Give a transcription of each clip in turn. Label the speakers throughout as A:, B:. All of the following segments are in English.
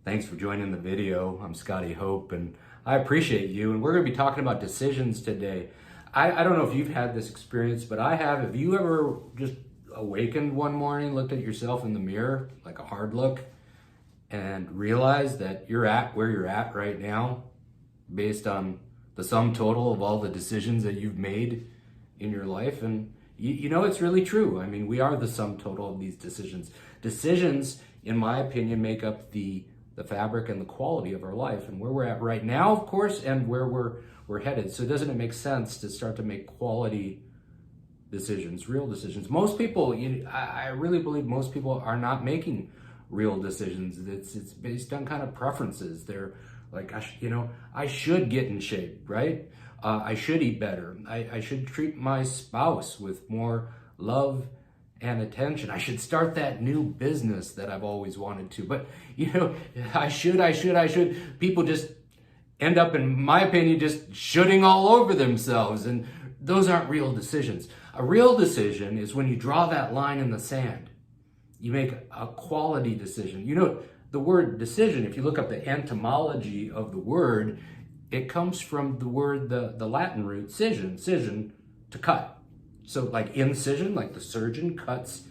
A: Thanks for joining the video. I'm Scotty Hope, and I appreciate you. And we're going to be talking about decisions today. I don't know if you've had this experience, but I have. Have you ever just awakened one morning, looked at yourself in the mirror, like a hard look, and realized that you're at where you're at right now based on the sum total of all the decisions that you've made in your life? And you know, it's really true. I mean, we are the sum total of these decisions. Decisions, in my opinion, make up the fabric and the quality of our life and where we're at right now, of course, and where we're headed. So doesn't it make sense to start to make quality decisions, real decisions? Most people, I really believe most people are not making real decisions. It's based on kind of preferences. They're like, I should get in shape, right? I should eat better. I should treat my spouse with more love and attention. I should start that new business that I've always wanted to. But, I should. People just end up, in my opinion, just shoulding all over themselves. And those aren't real decisions. A real decision is when you draw that line in the sand. You make a quality decision. The word decision, if you look up the etymology of the word, it comes from the word, the Latin root, scission, to cut. So like incision, like the surgeon cuts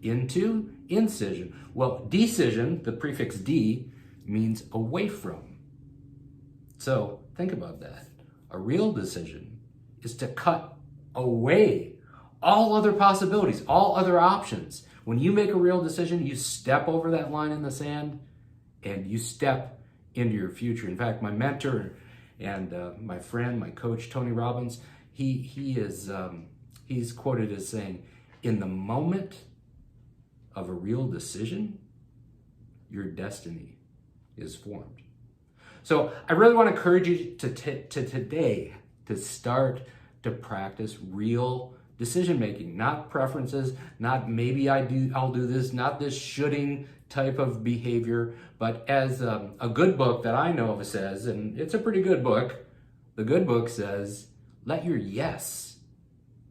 A: into incision. Well, decision, the prefix D, means away from. So think about that. A real decision is to cut away all other possibilities, all other options. When you make a real decision, you step over that line in the sand and you step into your future. In fact, my mentor and my friend, my coach, Tony Robbins, he's quoted as saying, in the moment of a real decision, your destiny is formed. So I really want to encourage you to today to start to practice real decision making, not preferences, not maybe I'll do this, not this shoulding type of behavior, but as a good book that I know of says, and it's a pretty good book, the good book says, let your yes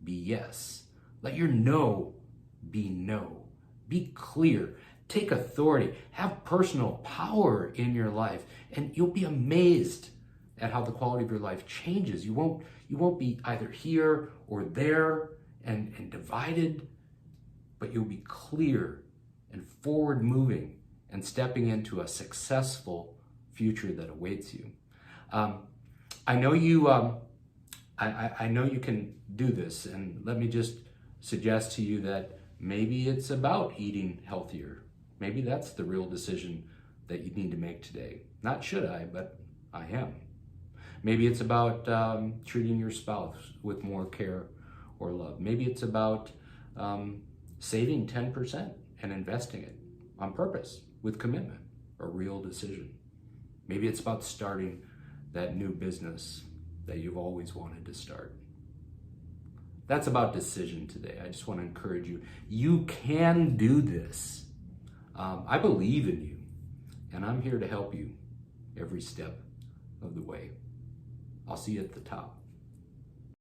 A: be yes. Let your no be no. Be clear. Take authority. Have personal power in your life, and you'll be amazed at how the quality of your life changes. You won't be either here or there and divided, but you'll be clear and forward moving and stepping into a successful future that awaits you. I know you can do this, and let me just suggest to you that maybe it's about eating healthier. Maybe that's the real decision that you need to make today. Not should I, but I am. Maybe it's about treating your spouse with more care or love. Maybe it's about saving 10% and investing it on purpose with commitment, a real decision. Maybe it's about starting that new business that you've always wanted to start. That's about decision today. I just want to encourage you. You can do this. I believe in you, and I'm here to help you every step of the way. I'll see you at the top.